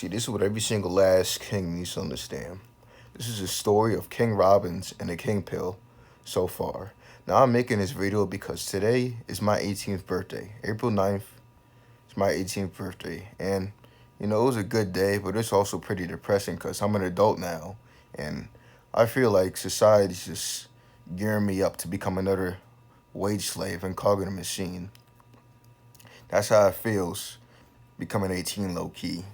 See, this is what every single last king needs to understand. This is a story of Kingrobinzz and the King Pill so far. Now, I'm making this video because today is my 18th birthday. April 9th is my 18th birthday. And, it was a good day, but it's also pretty depressing because I'm an adult now. And I feel like society's just gearing me up to become another wage slave and cog in a machine. That's how it feels becoming 18 low key.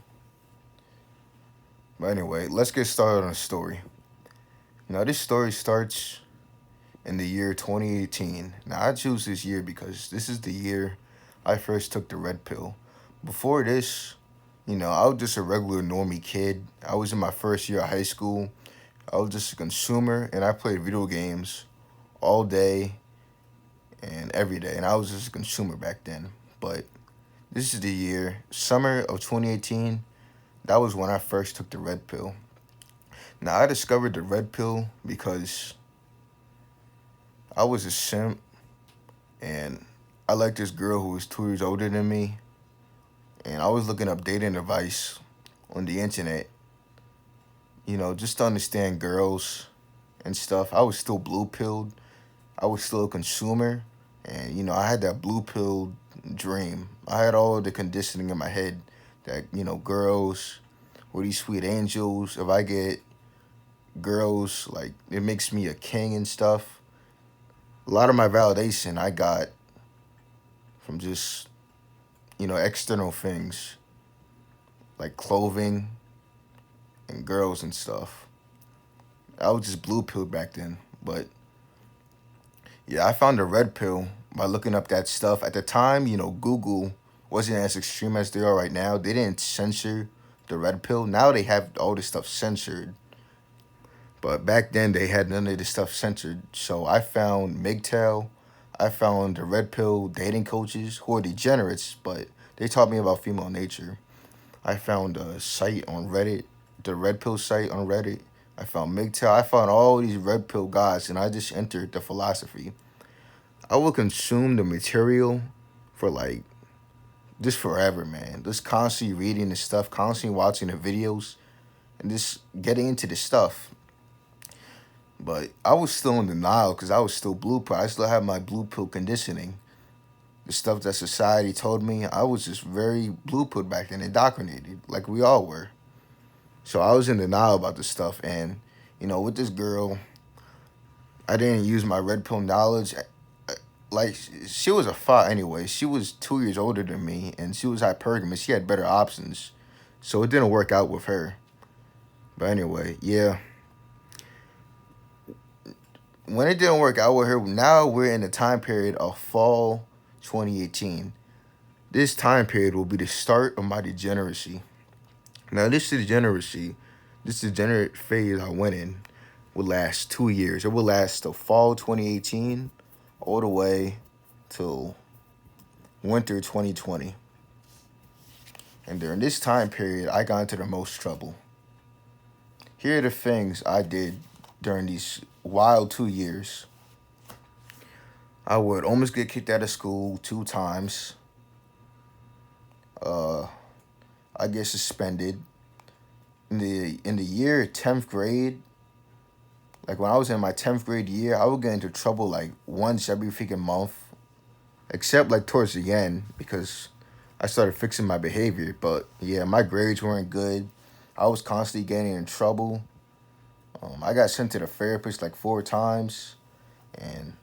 But anyway, let's get started on the story. Now, this story starts in the year 2018. Now, I choose this year because this is the year I first took the red pill. Before this, I was just a regular normie kid. I was in my first year of high school. I was just a consumer, and I played video games all day and every day. And I was just a consumer back then. But this is the year, summer of 2018. That was when I first took the red pill. Now, I discovered the red pill because I was a simp, and I liked this girl who was 2 years older than me, and I was looking up dating advice on the internet, just to understand girls and stuff. I was still blue-pilled. I was still a consumer, and, I had that blue-pilled dream. I had all the conditioning in my head that, girls were these sweet angels. If I get girls, like, it makes me a king and stuff. A lot of my validation I got from just, external things like clothing and girls and stuff. I was just blue pilled back then. But yeah, I found the red pill by looking up that stuff. At the time, Google wasn't as extreme as they are right now. They didn't censor the red pill. Now they have all this stuff censored. But back then, they had none of this stuff censored. So I found MGTOW. I found the red pill dating coaches who are degenerates, but they taught me about female nature. I found a site on Reddit, the red pill site on Reddit. I found MGTOW. I found all these red pill guys, and I just entered the philosophy. I will consume the material for just forever, man. Just constantly reading the stuff, constantly watching the videos, and just getting into the stuff. But I was still in denial because I was still blue pill. I still had my blue pill conditioning. The stuff that society told me, I was just very blue pilled back then, indoctrinated, like we all were. So I was in denial about this stuff. And, with this girl, I didn't use my red pill knowledge. Like, she was a thought anyway. She was 2 years older than me, and she was hypergamous. She had better options. So it didn't work out with her. But anyway, yeah. When it didn't work out with her, now we're in the time period of fall 2018. This time period will be the start of my degeneracy. Now, this degenerate phase I went in would last 2 years. It will last till fall 2018 all the way till winter 2020. And during this time period, I got into the most trouble. Here are the things I did during these wild 2 years. I would almost get kicked out of school 2 times. I get suspended. In the year 10th grade, like when I was in my 10th grade year, I would get into trouble like once every freaking month. Except like towards the end because I started fixing my behavior. But yeah, my grades weren't good. I was constantly getting in trouble. I got sent to the therapist like 4 times, and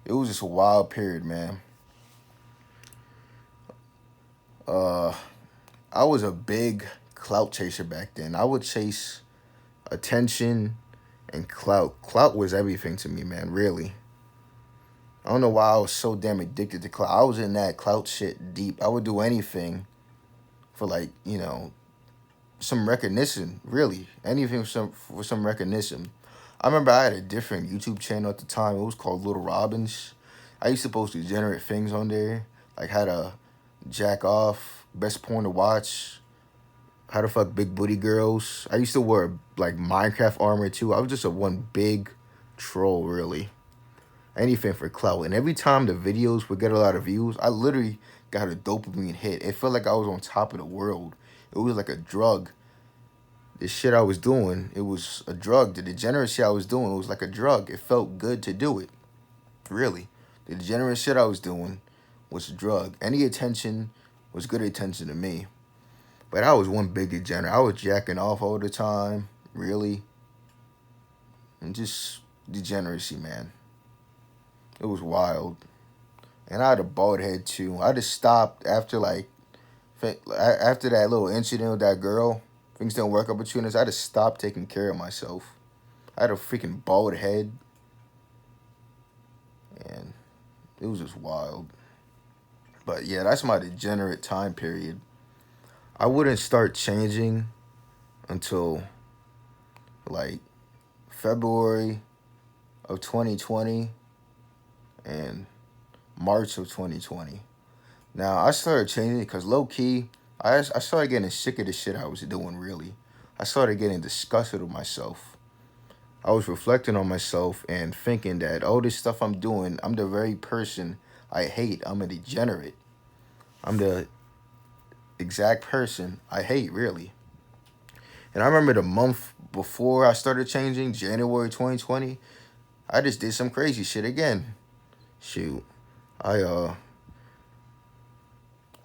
it was just a wild period, man. I was a big clout chaser back then. I would chase attention and clout. Clout was everything to me, man, really. I don't know why I was so damn addicted to clout. I was in that clout shit deep. I would do anything for some recognition, really. Anything for some recognition. I remember I had a different YouTube channel at the time. It was called Little Robins. I used to post degenerate things on there, like how to jack off, best porn to watch, how to fuck big booty girls. I used to wear like Minecraft armor too. I was just a one big troll, really. Anything for clout. And every time the videos would get a lot of views, I literally got a dopamine hit. It felt like I was on top of the world. It was like a drug. this shit I was doing, it was a drug. The degenerate shit I was doing, it was like a drug. It felt good to do it. Really. The degenerate shit I was doing was a drug. Any attention was good attention to me. But I was one big degenerate. I was jacking off all the time, really. And just degeneracy, man. It was wild. And I had a bald head too. I just stopped after after that little incident with that girl. Things didn't work out between us. I just stopped taking care of myself. I had a freaking bald head. And it was just wild. But yeah, that's my degenerate time period. I wouldn't start changing until like February of 2020 and March of 2020. Now, I started changing because low key, I started getting sick of the shit I was doing, really. I started getting disgusted with myself. I was reflecting on myself and thinking that, oh, this stuff I'm doing, I'm the very person I hate. I'm a degenerate. I'm the exact person I hate, really. And I remember the month before I started changing, January 2020, I just did some crazy shit again. Shoot. I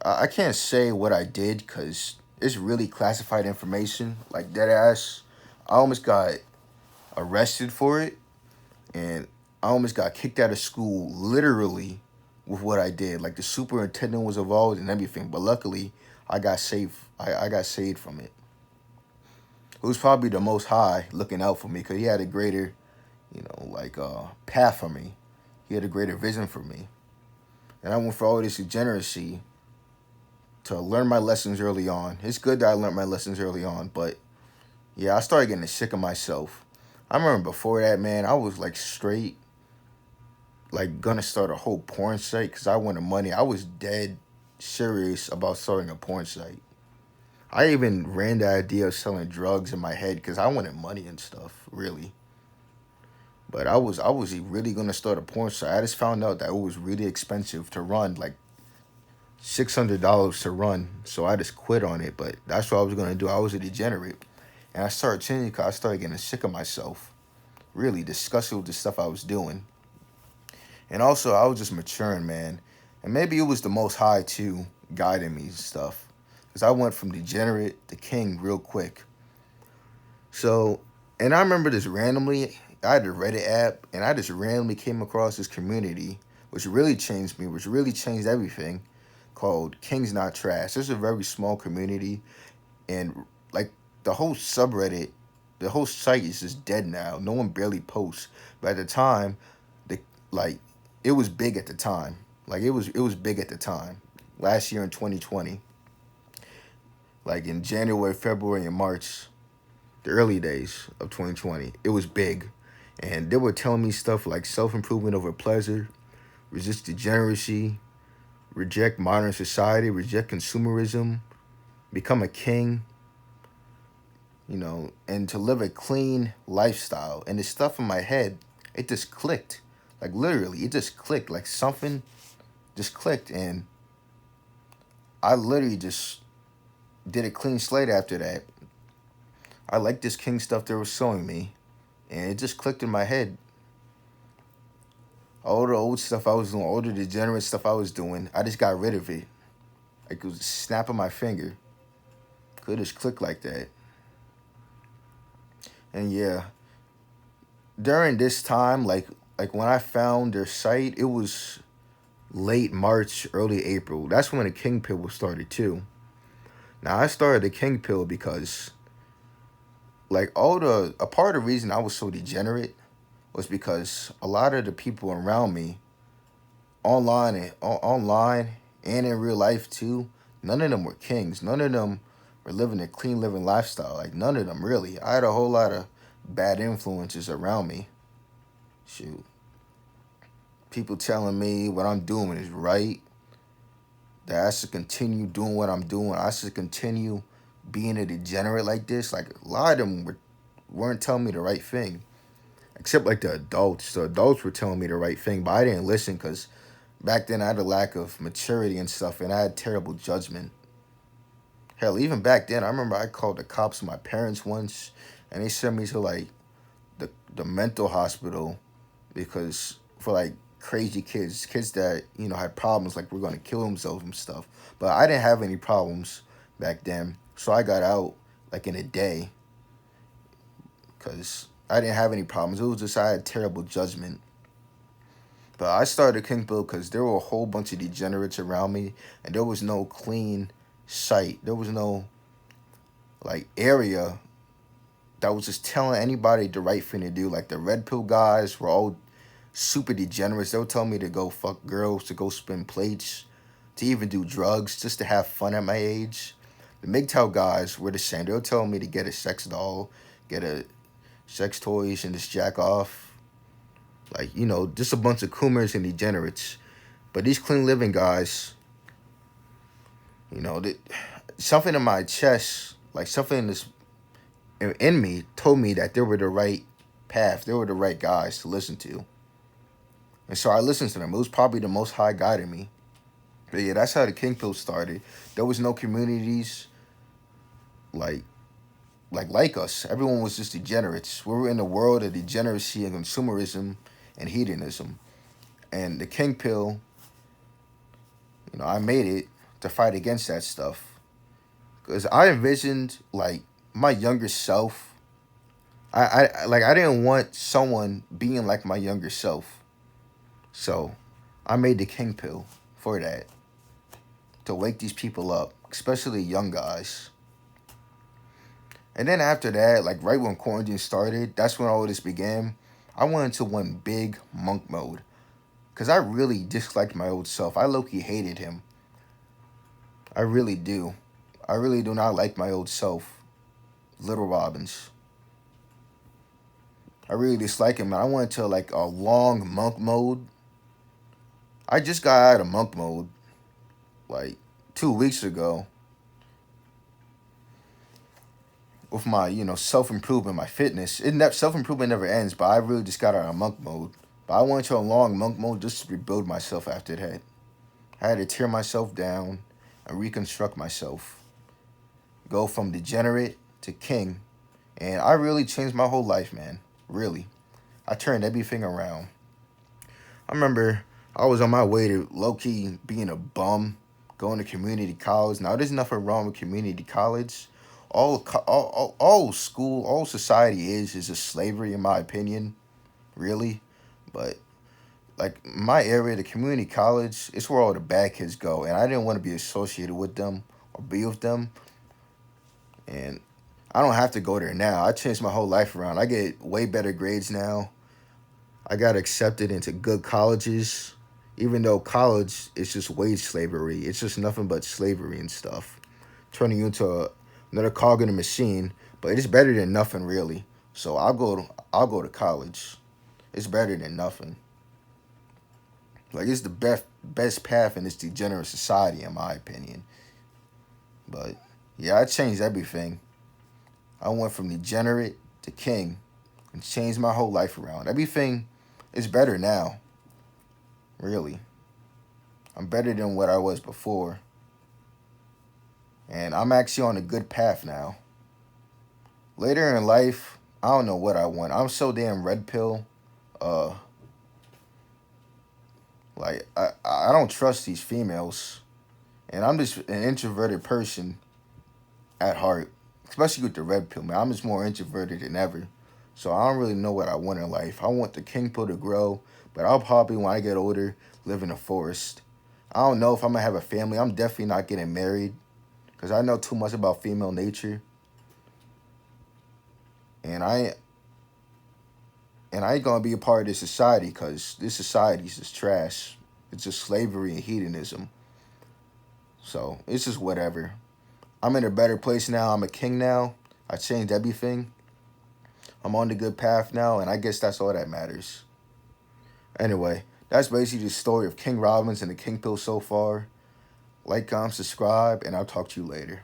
I can't say what I did because it's really classified information. Like dead ass. I almost got arrested for it, and I almost got kicked out of school literally with what I did. Like the superintendent was involved and everything, but luckily I got saved. I got saved from it. It was probably the Most High looking out for me because he had a greater, path for me. He had a greater vision for me, and I went for all this degeneracy to learn my lessons early on. It's good that I learned my lessons early on, but yeah, I started getting sick of myself. I remember before that, man, I was like straight, like gonna start a whole porn site because I wanted money. I was dead serious about starting a porn site. I even ran the idea of selling drugs in my head because I wanted money and stuff, really. But I was really gonna start a porn site. I just found out that it was really expensive to run, like $600 to run. So I just quit on it. But that's what I was gonna do. I was a degenerate, and I started changing because I started getting sick of myself, really disgusted with the stuff I was doing. And also, I was just maturing, man. And maybe it was the Most High, too, guiding me and stuff. Because I went from degenerate to king real quick. So, and I remember this randomly. I had a Reddit app, and I just randomly came across this community, which really changed me, which really changed everything, called King's Not Trash. This is a very small community, and, like, the whole subreddit, the whole site is just dead now. No one barely posts. But at the time, the like it was big at the time. Like it was big at the time. Last year in 2020. Like in January, February, and March, the early days of 2020, it was big. And they were telling me stuff like self-improvement over pleasure, resist degeneracy, reject modern society, reject consumerism, become a king, and to live a clean lifestyle. And the stuff in my head, it just clicked. Like literally, it just clicked. Like something just clicked, and I literally just did a clean slate after that. I liked this king stuff they were showing me, and it just clicked in my head. All the old stuff I was doing, all the degenerate stuff I was doing, I just got rid of it. Like it was a snap of my finger. Could just click like that. And yeah, during this time, like when I found their site, it was late March, early April. That's when the King Pill started too. Now I started the King Pill because a part of the reason I was so degenerate was because a lot of the people around me, online and in real life too, none of them were kings. None of them were living a clean living lifestyle. Like none of them really. I had a whole lot of bad influences around me. Shoot. People telling me what I'm doing is right. That I should continue doing what I'm doing. I should continue being a degenerate like this. Like a lot of them weren't telling me the right thing. Except like the adults. The adults were telling me the right thing, but I didn't listen because back then I had a lack of maturity and stuff, and I had terrible judgment. Hell, even back then, I remember I called the cops on my parents once, and they sent me to like the mental hospital because for like crazy kids that had problems, like were gonna kill themselves and stuff. But I didn't have any problems back then, so I got out like in a day because I didn't have any problems. It was just I had terrible judgment. But I started Kingpil because there were a whole bunch of degenerates around me, and there was no clean site. There was no like area that was just telling anybody the right thing to do. Like the red pill guys were all super degenerates. They'll tell me to go fuck girls, to go spin plates, to even do drugs, just to have fun at my age. The MGTOW guys were the same. They'll tell me to get a sex doll, get a sex toys, and just jack off. Like, just a bunch of coomers and degenerates. But these clean living guys, that something in my chest, like something in me told me that they were the right path. They were the right guys to listen to. And so I listened to them. It was probably the most high guiding me. But yeah, that's how the Kingpil started. There was no communities like us. Everyone was just degenerates. We were in a world of degeneracy and consumerism and hedonism. And the Kingpil, I made it to fight against that stuff. Because I envisioned, like, my younger self. I didn't want someone being like my younger self. So I made the Kingpil for that. To wake these people up, especially young guys. And then after that, like right when quarantine started, that's when all this began. I went into one big monk mode. Because I really disliked my old self. I low-key hated him. I really do. I really do not like my old self. Little Robbins. I really dislike him. I went into like a long monk mode. I just got out of monk mode like 2 weeks ago. With my, self-improvement, my fitness. Self-improvement never ends, but I really just got out of monk mode. But I went to a long monk mode just to rebuild myself after that. I had to tear myself down and reconstruct myself. Go from degenerate to king. And I really changed my whole life, man. Really. I turned everything around. I remember I was on my way to low-key being a bum, going to community college. Now, there's nothing wrong with community college. All school, all society is just slavery, in my opinion, really. But like my area, the community college, it's where all the bad kids go, and I didn't want to be associated with them or be with them. And I don't have to go there now. I changed my whole life around. I get way better grades now. I got accepted into good colleges, even though college is just wage slavery. It's just nothing but slavery and stuff, turning you into another cog in a machine. But it's better than nothing, really. So I'll go to college. It's better than nothing. Like, it's the best path in this degenerate society, in my opinion. But yeah, I changed everything. I went from degenerate to king and changed my whole life around. Everything is better now. Really. I'm better than what I was before. And I'm actually on a good path now. Later in life, I don't know what I want. I'm so damn red pill. Like, I don't trust these females. And I'm just an introverted person at heart. Especially with the red pill, man. I'm just more introverted than ever. So I don't really know what I want in life. I want the king pill to grow. But I'll probably, when I get older, live in a forest. I don't know if I'm going to have a family. I'm definitely not getting married. Because I know too much about female nature. And I ain't going to be a part of this society, because this society is just trash. It's just slavery and hedonism. So it's just whatever. I'm in a better place now. I'm a king now. I changed everything. I'm on the good path now, and I guess that's all that matters. Anyway, that's basically the story of Kingrobinzz and the King Pill so far. Like, comment, subscribe, and I'll talk to you later.